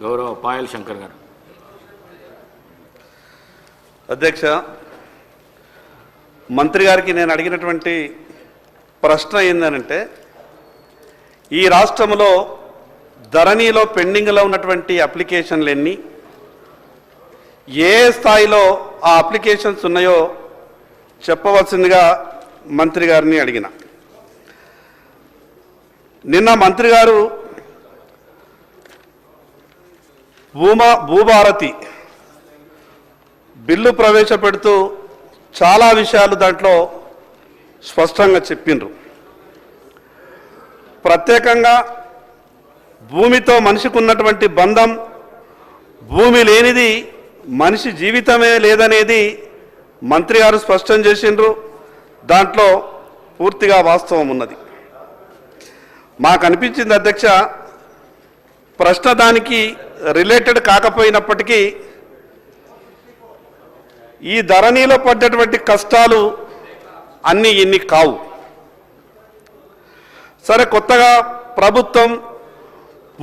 గౌరవ పాయల్ శంకర్ గారు. అధ్యక్ష, మంత్రి గారికి నేను అడిగినటువంటి ప్రశ్న ఏంటంటే, ఈ రాష్ట్రంలో ధరణిలో పెండింగ్లో ఉన్నటువంటి అప్లికేషన్లు ఎన్ని, ఏ స్థాయిలో ఆ అప్లికేషన్స్ ఉన్నాయో చెప్పవలసిందిగా మంత్రి గారిని అడిగిన. నిన్న మంత్రి గారు భూభారతి బిల్లు ప్రవేశపెడుతూ చాలా విషయాలు దాంట్లో స్పష్టంగా చెప్పిండ్రు. ప్రత్యేకంగా భూమితో మనిషికి ఉన్నటువంటి బంధం, భూమి లేనిది మనిషి జీవితమే లేదనేది మంత్రి గారు స్పష్టం చేసిండ్రు. దాంట్లో పూర్తిగా వాస్తవం ఉన్నది. మాకు అనిపించింది అధ్యక్ష, ప్రశ్న దానికి రిలేటెడ్ కాకపోయినప్పటికీ ఈ ధరణిలో పడ్డటువంటి కష్టాలు అన్నీ ఇన్ని కావు. సరే, కొత్తగా ప్రభుత్వం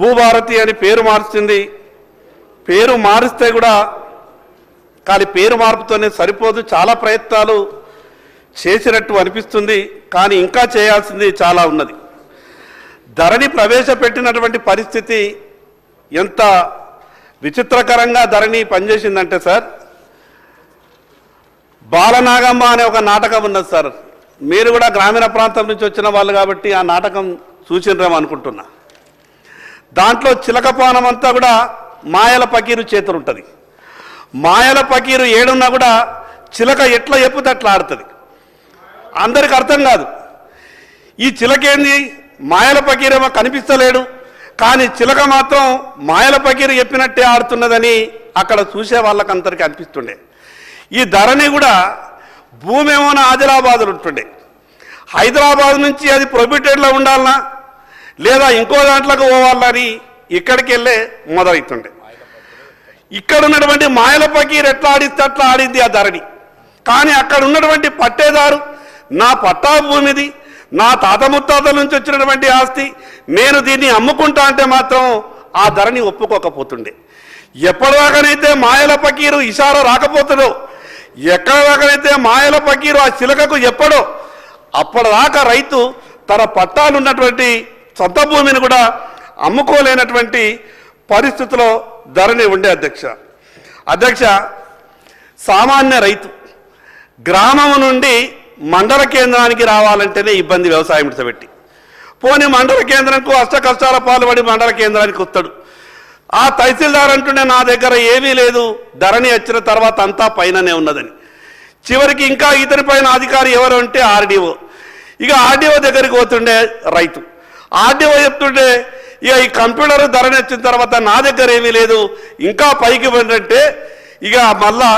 భూభారతి అని పేరు మారుస్తుంది. పేరు మారిస్తే కూడా కానీ పేరు మార్పుతోనే సరిపోదు, చాలా ప్రయత్నాలు చేసినట్టు అనిపిస్తుంది. కానీ ఇంకా చేయాల్సింది చాలా ఉన్నది. ధరణి ప్రవేశపెట్టినటువంటి పరిస్థితి ఎంత విచిత్రకరంగా ధరణి పనిచేసిందంటే సార్, బాలనాగమ్మ అనే ఒక నాటకం ఉన్నది సార్. మీరు కూడా గ్రామీణ ప్రాంతం నుంచి వచ్చిన వాళ్ళు కాబట్టి ఆ నాటకం చూసినరేమో అనుకుంటున్నా. దాంట్లో చిలకపానం అంతా కూడా మాయల పకీరు చేతులు ఉంటుంది. మాయల పకీరు ఏడున్నా కూడా చిలక ఎట్లా చెప్పుతే అట్లా ఆడుతుంది. అందరికి అర్థం కాదు. ఈ చిలకేంది, మాయల పకీరేమో కనిపిస్తలేడు, కానీ చిలక మాత్రం మాయల పకీరు చెప్పినట్టే ఆడుతున్నదని అక్కడ చూసే వాళ్ళకి అందరికీ అనిపిస్తుండే. ఈ ధరణి కూడా భూమి ఏమో ఆదిలాబాదులు ఉంటుండే, హైదరాబాద్ నుంచి అది ప్రొహిబిటెడ్లో ఉండాలనా లేదా ఇంకో దాంట్లోకి పోవాలని ఇక్కడికి వెళ్ళే మొదలవుతుండే. ఇక్కడ ఉన్నటువంటి మాయల పకీరు ఎట్లా ఆడిస్తే అట్లా ఆడింది ఆ ధరణి. కానీ అక్కడ ఉన్నటువంటి పట్టేదారు నా పట్టా భూమిది, నా తాత ముత్తాతల నుంచి వచ్చినటువంటి ఆస్తి, నేను దీన్ని అమ్ముకుంటా అంటే మాత్రం ఆ ధరణి ఒప్పుకోకపోతుండే. ఎప్పటిదాకానైతే మాయల పకీరు ఇషారా రాకపోతుందో, ఎక్కడిదాకానైతే మాయల పకీరు ఆ చిలకకు చెప్పడో, అప్పటిదాకా రైతు తన పట్టాలు ఉన్నటువంటి సొంత భూమిని కూడా అమ్ముకోలేనటువంటి పరిస్థితిలో ధరణి ఉండే. అధ్యక్ష, సామాన్య రైతు గ్రామం నుండి మండల కేంద్రానికి రావాలంటేనే ఇబ్బంది. వ్యవసాయం విడిచిపెట్టి పోనీ మండల కేంద్రంకు అష్ట కష్టాల పాల్పడి మండల కేంద్రానికి వస్తాడు. ఆ తహసీల్దార్ అంటుండే నా దగ్గర ఏమీ లేదు, ధరణి వచ్చిన తర్వాత అంతా పైననే ఉన్నదని. చివరికి ఇంకా ఇతని పైన అధికారి ఎవరు అంటే ఆర్డీఓ. ఇక ఆర్డీఓ దగ్గరికి పోతుండే రైతు. ఆర్డీఓ చెప్తుండే ఇక ఈ కంప్యూటర్ ధరణి వచ్చిన తర్వాత నా దగ్గర ఏమీ లేదు, ఇంకా పైకి పోయిందంటే ఇక మళ్ళా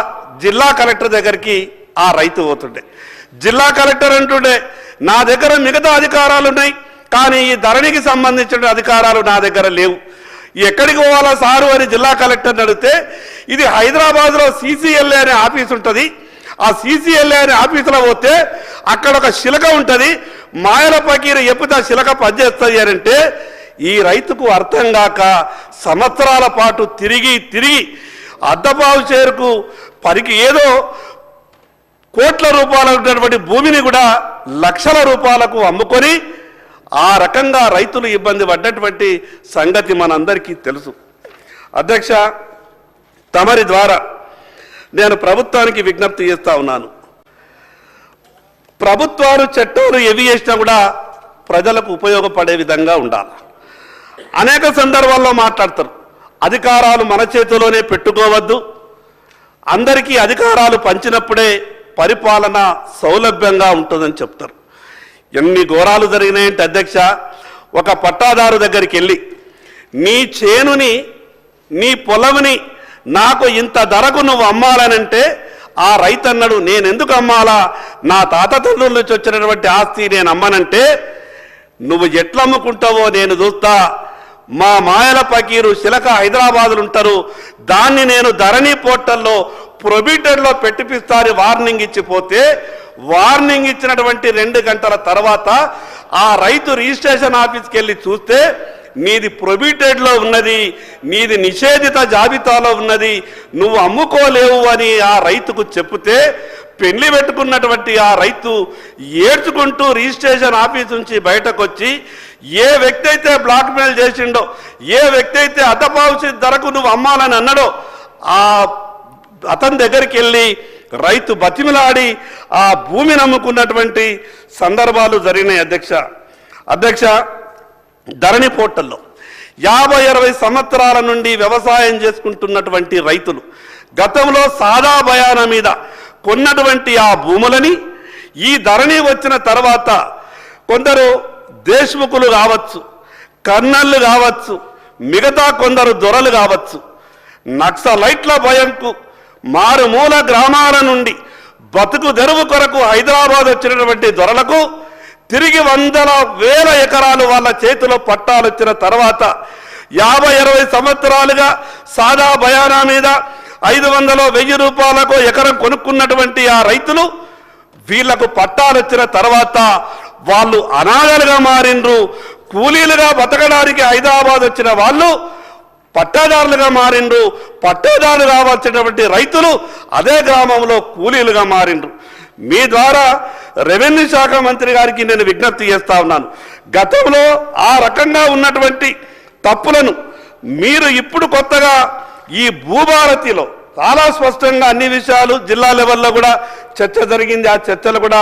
జిల్లా కలెక్టర్ దగ్గరికి ఆ రైతు పోతుండే. జిల్లా కలెక్టర్ అంటుండే నా దగ్గర మిగతా అధికారాలు ఉన్నాయి, కానీ ఈ ధరణికి సంబంధించిన అధికారాలు నా దగ్గర లేవు, ఎక్కడికి పోవాలా సారు అని జిల్లా కలెక్టర్ని అడిగితే, ఇది హైదరాబాద్లో CCLA అనే ఆఫీస్ ఉంటుంది, ఆ CCLA అనే ఆఫీసులో పోతే అక్కడ ఒక శిలక ఉంటుంది, మాయల పకీరు ఎప్పుతా శిలక పనిచేస్తుంది అని అంటే ఈ రైతుకు అర్థం కాక సంవత్సరాల పాటు తిరిగి తిరిగి అద్దపావు చేరుకు పరికి ఏదో కోట్ల రూపాయలు ఉన్నటువంటి భూమిని కూడా లక్షల రూపాయలకు అమ్ముకొని ఆ రకంగా రైతులు ఇబ్బంది పడ్డటువంటి సంగతి మనందరికీ తెలుసు. అధ్యక్ష, తమరి ద్వారా నేను ప్రభుత్వానికి విజ్ఞప్తి చేస్తా ఉన్నాను. ప్రభుత్వాలు చట్టాలు ఏవి చేసినా కూడా ప్రజలకు ఉపయోగపడే విధంగా ఉండాలి. అనేక సందర్భాల్లో మాట్లాడతారు, అధికారాలు మన చేతిలోనే పెట్టుకోవద్దు, అందరికీ అధికారాలు పంచినప్పుడే పరిపాలన సౌలభ్యంగా ఉంటుందని చెప్తారు. ఎన్ని ఘోరాలు జరిగినాయంటే అధ్యక్ష, ఒక పట్టాదారు దగ్గరికి వెళ్ళి నీ చేనుని నీ పొలంని నాకు ఇంత ధరకు నువ్వు అమ్మాలనంటే ఆ రైతు అన్నాడు, నేను ఎందుకు అమ్మాలా, నా తాత తండ్రుల నుంచి వచ్చినటువంటి ఆస్తి నేను అమ్మనంటే, నువ్వు ఎట్లా అమ్ముకుంటావో నేను చూస్తా, మా మాయల పకీరు శిలక హైదరాబాదులు ఉంటారు, దాన్ని నేను ధరణి పోర్టల్లో ప్రొహిబిటెడ్లో పెట్టిపిస్తాను వార్నింగ్ ఇచ్చిపోతే, వార్నింగ్ ఇచ్చినటువంటి 2 గంటల తర్వాత ఆ రైతు రిజిస్ట్రేషన్ ఆఫీస్కి వెళ్ళి చూస్తే నీది ప్రొబిటెడ్లో ఉన్నది, నీది నిషేధిత జాబితాలో ఉన్నది, నువ్వు అమ్ముకోలేవు అని ఆ రైతుకు చెప్తే పెళ్లి పెట్టుకున్నటువంటి ఆ రైతు ఏడ్చుకుంటూ రిజిస్ట్రేషన్ ఆఫీస్ నుంచి బయటకు వచ్చి ఏ వ్యక్తి అయితే బ్లాక్మెయిల్ చేసిండో, ఏ వ్యక్తి అయితే అతపావుసి ధరకు నువ్వు అమ్మాలని అన్నాడో ఆ అతని దగ్గరికి వెళ్ళి రైతు బతిమిలాడి ఆ భూమిని అమ్ముకున్నటువంటి సందర్భాలు జరిగినాయి. అధ్యక్ష ధరణి పోర్టల్లో 50-60 సంవత్సరాల నుండి వ్యవసాయం చేసుకుంటున్నటువంటి రైతులు గతంలో సాదా బయాన మీద కొన్నటువంటి ఆ భూములని ఈ ధరణి వచ్చిన తర్వాత కొందరు దేశ్ముఖులు కావచ్చు, కర్నళ్ళు కావచ్చు, మిగతా కొందరు దొరలు కావచ్చు, నక్సలైట్ల భయంకు మారుమూల గ్రామాల నుండి బతుకు తెరువు కొరకు హైదరాబాద్ వచ్చినటువంటి దొరలకు తిరిగి 100,000 ఎకరాలు వాళ్ళ చేతిలో పట్టాలు వచ్చిన తర్వాత 50-60 సంవత్సరాలుగా సాదా బయానా మీద 500-1000 రూపాయలకు ఎకరం కొనుక్కున్నటువంటి ఆ రైతులు వీళ్లకు పట్టాలు వచ్చిన తర్వాత వాళ్ళు అనాథలుగా మారిండ్రు. కూలీలుగా బతకడానికి హైదరాబాద్ వచ్చిన వాళ్ళు పట్టాదారులుగా మారిండ్రు. పట్టాదారులు కావాల్సినటువంటి రైతులు అదే గ్రామంలో కూలీలుగా మారిండ్రు. మీ ద్వారా రెవెన్యూ శాఖ మంత్రి గారికి నేను విజ్ఞప్తి చేస్తా ఉన్నాను. గతంలో ఆ రకంగా ఉన్నటువంటి తప్పులను మీరు ఇప్పుడు కొత్తగా ఈ భూభారతిలో చాలా స్పష్టంగా అన్ని విషయాలు జిల్లా లెవెల్లో కూడా చర్చ జరిగింది. ఆ చర్చలు కూడా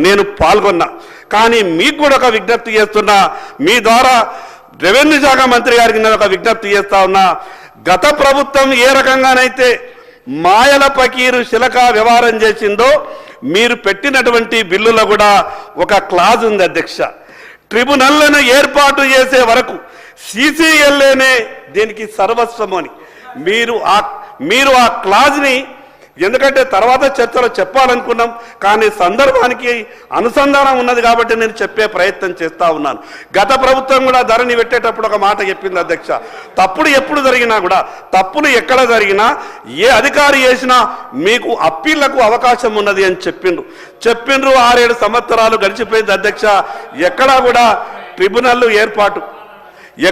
నేను పాల్గొన్నా. కానీ మీకు కూడా ఒక విజ్ఞప్తి చేస్తున్నా, మీ ద్వారా రెవెన్యూ శాఖ మంత్రి గారికి నేను ఒక విజ్ఞప్తి చేస్తా ఉన్నా. గత ప్రభుత్వం ఏ రకంగానైతే మాయల పకీరు శిలక వ్యవహారం చేసిందో మీరు పెట్టినటువంటి బిల్లులో కూడా ఒక క్లాజ్ ఉంది అధ్యక్ష. ట్రిబ్యునల్లను ఏర్పాటు చేసే వరకు CCLAనే దీనికి సర్వస్వం అని మీరు ఆ క్లాజ్ని, ఎందుకంటే తర్వాత చర్చలో చెప్పాలనుకున్నాం కానీ సందర్భానికి అనుసంధానం ఉన్నది కాబట్టి నేను చెప్పే ప్రయత్నం చేస్తా ఉన్నాను. గత ప్రభుత్వం కూడా ధరణి పెట్టేటప్పుడు ఒక మాట చెప్పింది అధ్యక్ష, తప్పుడు ఎప్పుడు జరిగినా కూడా, తప్పులు ఎక్కడ జరిగినా ఏ అధికారి చేసినా మీకు అప్పీళ్లకు అవకాశం ఉన్నది అని చెప్పిండ్రు. 6-7 సంవత్సరాలు గడిచిపోయింది అధ్యక్ష. ఎక్కడా కూడా ట్రిబ్యునల్ ఏర్పాటు,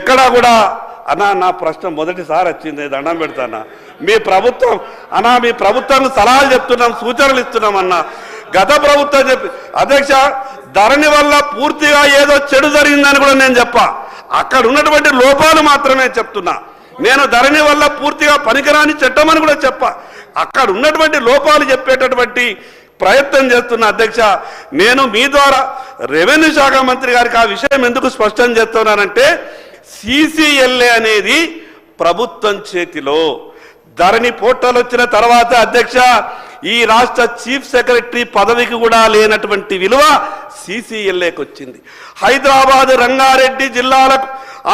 ఎక్కడా కూడా నా ప్రశ్న మొదటిసారి వచ్చింది, దండం పెడతానా. మీ ప్రభుత్వం సలహాలు చెప్తున్నాం, సూచనలు ఇస్తున్నాం అన్న. గత ప్రభుత్వం చెప్పి అధ్యక్ష ధరణి వల్ల పూర్తిగా ఏదో చెడు జరిగిందని కూడా నేను చెప్పా. అక్కడ ఉన్నటువంటి లోపాలు మాత్రమే చెప్తున్నా. నేను ధరణి వల్ల పూర్తిగా పనికిరాని చట్టం అని కూడా చెప్పా. అక్కడ ఉన్నటువంటి లోపాలు చెప్పేటటువంటి ప్రయత్నం చేస్తున్న అధ్యక్ష. నేను మీ ద్వారా రెవెన్యూ శాఖ మంత్రి గారికి ఆ విషయం ఎందుకు స్పష్టం చేస్తున్నానంటే, CCLA అనేది ప్రభుత్వం చేతిలో. ధరణి పోర్టల్ వచ్చిన తర్వాత అధ్యక్ష ఈ రాష్ట్ర చీఫ్ సెక్రటరీ పదవికి కూడా లేనటువంటి విలువ CCLAకి వచ్చింది. హైదరాబాద్, రంగారెడ్డి జిల్లాలకు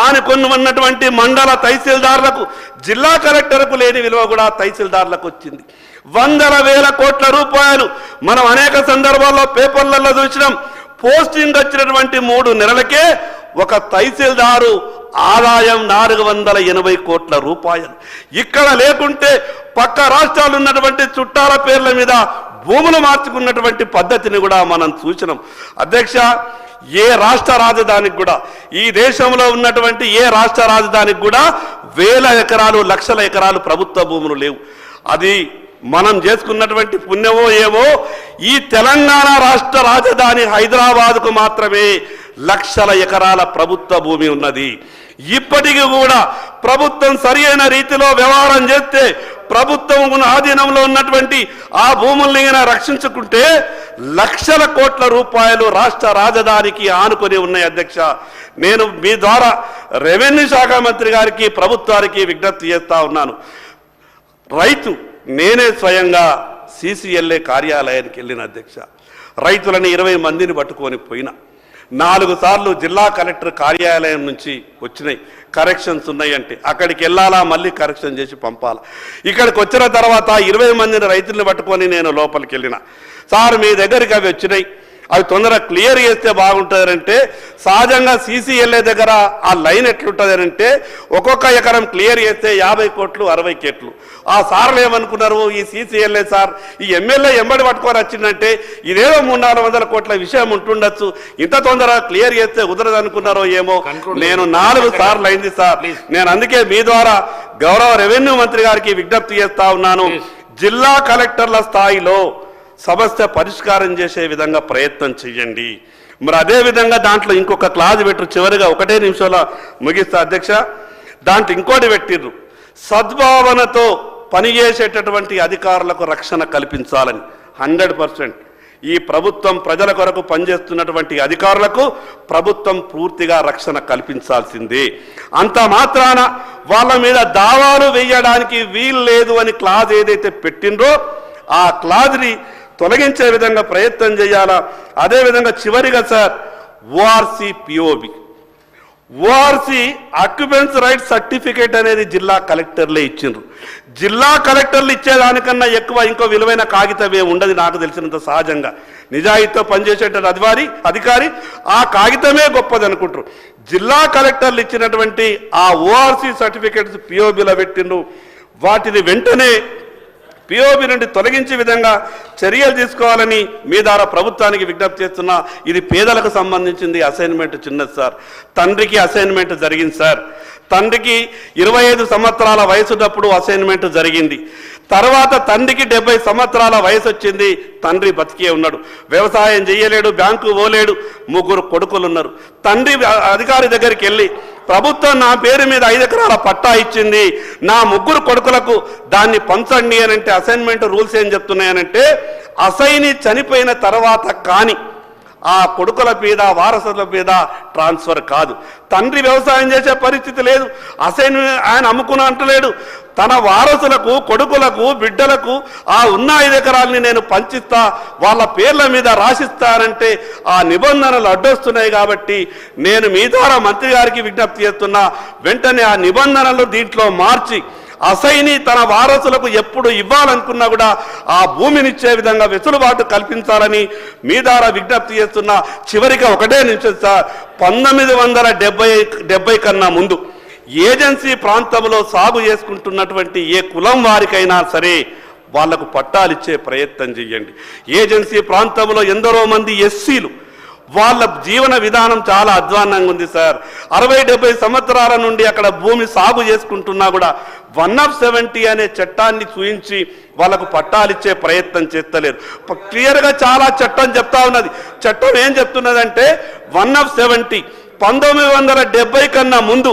ఆనుకొని ఉన్నటువంటి మండల తహసీల్దార్లకు, జిల్లా కలెక్టర్కు లేని విలువ కూడా తహసీల్దార్లకు వచ్చింది. 100,000 కోట్ల రూపాయలు మనం అనేక సందర్భాల్లో పేపర్లలో చూసినాం. పోస్టింగ్ వచ్చినటువంటి 3 నెలలకే ఒక తహసీల్దారు ఆదాయం 480 కోట్ల రూపాయలు. ఇక్కడ లేకుంటే పక్క రాష్ట్రాలు ఉన్నటువంటి చుట్టాల పేర్ల మీద భూములు మార్చుకున్నటువంటి పద్ధతిని కూడా మనం చూసినాం అధ్యక్ష. ఏ రాష్ట్ర రాజధానికి కూడా, ఈ దేశంలో ఉన్నటువంటి ఏ రాష్ట్ర రాజధానికి కూడా 1000 ఎకరాలు, లక్షల ఎకరాలు ప్రభుత్వ భూములు లేవు. అది మనం చేసుకున్నటువంటి పుణ్యమో ఏవో, ఈ తెలంగాణ రాష్ట్ర రాజధాని హైదరాబాద్కు మాత్రమే లక్షల ఎకరాల ప్రభుత్వ భూమి ఉన్నది. ఇప్పటికీ కూడా ప్రభుత్వం సరి అయిన రీతిలో వ్యవహారం చేస్తే, ప్రభుత్వం ఆధీనంలో ఉన్నటువంటి ఆ భూముల్ని రక్షించుకుంటే లక్షల కోట్ల రూపాయలు రాష్ట్ర రాజధానికి ఆనుకొని ఉన్నాయి అధ్యక్ష. నేను మీ ద్వారా రెవెన్యూ శాఖ మంత్రి గారికి, ప్రభుత్వానికి విజ్ఞప్తి చేస్తా ఉన్నాను. నేనే స్వయంగా CCLA కార్యాలయానికి వెళ్ళిన అధ్యక్ష. రైతులని 20 మందిని పట్టుకొని పోయినా. 4 సార్లు జిల్లా కలెక్టర్ కార్యాలయం నుంచి వచ్చినాయి, కరెక్షన్స్ ఉన్నాయంటే అక్కడికి వెళ్ళాలా, మళ్ళీ కరెక్షన్ చేసి పంపాలా. ఇక్కడికి వచ్చిన తర్వాత 20 మందిని రైతుల్ని పట్టుకొని నేను లోపలికి వెళ్ళిన. సార్ మీ దగ్గరికి అవి వచ్చినాయి, అవి తొందరగా క్లియర్ చేస్తే బాగుంటుందంటే సహజంగా సీసీఎల్ఏ దగ్గర ఆ లైన్ ఎట్లుంటుందంటే ఒక్కొక్క ఎకరం క్లియర్ చేస్తే 50 కోట్లు 60 కోట్లు. ఆ సార్లు ఏమనుకున్నారు, ఈ సీసీఎల్ఏ సార్ ఈ ఎమ్మెల్యే ఎంబడి పట్టుకొని వచ్చిందంటే ఇదేదో 300-400 కోట్ల విషయం ఉంటుండొచ్చు, ఇంత తొందరగా క్లియర్ చేస్తే కుదరదు అనుకున్నారో ఏమో. నేను 4 సార్లు అయింది సార్. నేను అందుకే మీ ద్వారా గౌరవ రెవెన్యూ మంత్రి గారికి విజ్ఞప్తి చేస్తా ఉన్నాను, జిల్లా కలెక్టర్ల స్థాయిలో సమస్య పరిష్కారం చేసే విధంగా ప్రయత్నం చేయండి. మరి అదేవిధంగా దాంట్లో ఇంకొక క్లాజ్ పెట్టు, చివరిగా 1 నిమిషంలో ముగిస్తా అధ్యక్ష. దాంట్లో ఇంకోటి పెట్టిర్రు, సద్భావనతో పనిచేసేటటువంటి అధికారులకు రక్షణ కల్పించాలని. 100% ఈ ప్రభుత్వం ప్రజల కొరకు పనిచేస్తున్నటువంటి అధికారులకు ప్రభుత్వం పూర్తిగా రక్షణ కల్పించాల్సిందే. అంత మాత్రాన వాళ్ళ మీద దావాలు వేయడానికి వీలు లేదు అని క్లాజ్ ఏదైతే పెట్టిండ్రో ఆ క్లాజ్ని తొలగించే విధంగా ప్రయత్నం చేయాలా. అదేవిధంగా చివరిగా sir ORC POB, ORC occupancy right certificate అనేది జిల్లా కలెక్టర్లే ఇచ్చిండ్రు. జిల్లా కలెక్టర్లు ఇచ్చేదానికన్నా ఎక్కువ ఇంకో విలువైన కాగితం ఏమి ఉండదు నాకు తెలిసినంత. సహజంగా నిజాయితీతో పనిచేసేట అధికారి ఆ కాగితమే గొప్పది అనుకుంటారు. జిల్లా కలెక్టర్లు ఇచ్చినటువంటి ఆ ఓఆర్సీ సర్టిఫికేట్స్ పిఓబిలో పెట్టిండ్రు. వాటిని వెంటనే పిఓబి నుండి తొలగించే విధంగా చర్యలు తీసుకోవాలని మీ ద్వారా ప్రభుత్వానికి విజ్ఞప్తి చేస్తున్నా. ఇది పేదలకు సంబంధించింది, అసైన్మెంట్ చిన్నది సార్. తండ్రికి అసైన్మెంట్ జరిగింది సార్. తండ్రికి 25 సంవత్సరాల వయసున్నప్పుడు అసైన్మెంట్ జరిగింది. తర్వాత తండ్రికి 70 సంవత్సరాల వయసు వచ్చింది. తండ్రి బతికే ఉన్నాడు, వ్యవసాయం చేయలేడు, బ్యాంకు పోలేడు, 3 కొడుకులు ఉన్నారు. తండ్రి అధికారి దగ్గరికి వెళ్ళి ప్రభుత్వం నా పేరు మీద 5 ఎకరాల పట్టా ఇచ్చింది, నా 3 కొడుకులకు దాన్ని పంచండి అని అంటే అసైన్మెంట్ రూల్స్ ఏం చెప్తున్నాయనంటే అసైని చనిపోయిన తర్వాత కానీ ఆ కొడుకుల మీద వారసుల మీద ట్రాన్స్ఫర్ కాదు. తండ్రి వ్యవసాయం చేసే పరిస్థితి లేదు, అసైన్ ఆయన అమ్ముకున్నా అంటలేడు. తన వారసులకు కొడుకులకు బిడ్డలకు ఆ ఉన్న 5 ఎకరాలని నేను పంచిస్తా, వాళ్ళ పేర్ల మీద రాసిస్తానంటే ఆ నిబంధనలు అడ్డొస్తున్నాయి. కాబట్టి నేను మీ ద్వారా మంత్రి గారికి విజ్ఞప్తి చేస్తున్నా, వెంటనే ఆ నిబంధనలు దీంట్లో మార్చి అసైని తన వారసులకు ఎప్పుడు ఇవ్వాలనుకున్నా కూడా ఆ భూమినిచ్చే విధంగా వెసులుబాటు కల్పించాలని మీ ద్వారా విజ్ఞప్తి చేస్తున్నా. చివరిగా 1 నిమిషం సార్, 1970 కన్నా ముందు ఏజెన్సీ ప్రాంతంలో సాగు చేసుకుంటున్నటువంటి ఏ కులం వారికైనా సరే వాళ్లకు పట్టాలు ఇచ్చే ప్రయత్నం చేయండి. ఏజెన్సీ ప్రాంతంలో ఎందరో మంది ఎస్సీలు, వాళ్ళ జీవన విధానం చాలా అధ్వాన్నంగా ఉంది సార్. 60-70 సంవత్సరాల నుండి అక్కడ భూమి సాగు చేసుకుంటున్నా కూడా 1/70 అనే చట్టాన్ని చూయించి వాళ్ళకు పట్టాలిచ్చే ప్రయత్నం చేస్తలేరు. క్లియర్గా చాలా చట్టం చెప్తా ఉన్నది. చట్టం ఏం చెప్తున్నదంటే 1/70 1970 కన్నా ముందు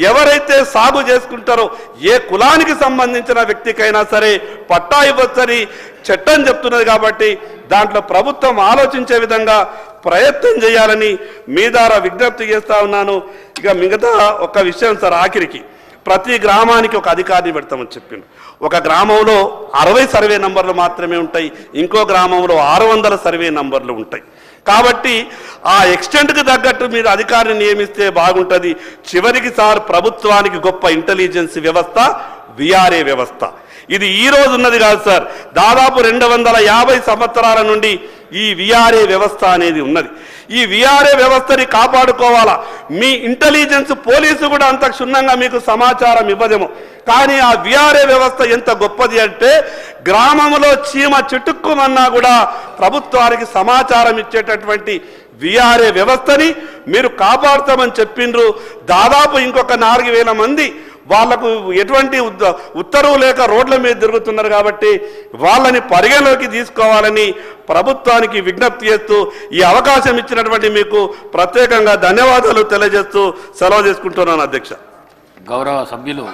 ఎవరైతే సాగు చేసుకుంటారో ఏ కులానికి సంబంధించిన వ్యక్తికైనా సరే పట్టా ఇవ్వచ్చని చట్టం చెప్తున్నది. కాబట్టి దాంట్లో ప్రభుత్వం ఆలోచించే విధంగా ప్రయత్నం చేయాలని మీ ద్వారా విజ్ఞప్తి చేస్తా ఉన్నాను. ఇక మిగతా ఒక విషయం సార్, ఆఖరికి ప్రతి గ్రామానికి ఒక అధికారిని పెడతామని చెప్పిండు. ఒక గ్రామంలో 60 సర్వే నంబర్లు మాత్రమే ఉంటాయి, ఇంకో గ్రామంలో 600 సర్వే నంబర్లు ఉంటాయి. కాబట్టి ఆ ఎక్స్టెంట్కి తగ్గట్టు మీరు అధికారిని నియమిస్తే బాగుంటుంది. చివరికి సార్ ప్రభుత్వానికి గొప్ప ఇంటెలిజెన్స్ వ్యవస్థ విఆర్ఏ వ్యవస్థ. ఇది ఈ రోజు ఉన్నది కాదు సార్, దాదాపు 250 సంవత్సరాల నుండి ఈ విఆర్ఏ వ్యవస్థ అనేది ఉన్నది. ఈ విఆర్ఏ వ్యవస్థని కాపాడుకోవాలా. మీ ఇంటెలిజెన్స్ పోలీసు కూడా అంత క్షుణ్ణంగా మీకు సమాచారం ఇవ్వదేమో, కానీ ఆ విఆర్ఏ వ్యవస్థ ఎంత గొప్పది అంటే గ్రామంలో చీమ చిటుక్కుమన్నా కూడా ప్రభుత్వానికి సమాచారం ఇచ్చేటటువంటి విఆర్ఏ వ్యవస్థని మీరు కాపాడుతామని చెప్పిండ్రు. దాదాపు ఇంకొక 4000 మంది వాళ్లకు ఎటువంటి ఉత్తర్వు లేక రోడ్ల మీద తిరుగుతున్నారు. కాబట్టి వాళ్ళని పరిగణలోకి తీసుకోవాలని ప్రభుత్వానికి విజ్ఞప్తి చేస్తూ ఈ అవకాశం ఇచ్చినటువంటి మీకు ప్రత్యేకంగా ధన్యవాదాలు తెలియజేస్తూ సెలవు తీసుకుంటున్నాను అధ్యక్ష. గౌరవ సభ్యులు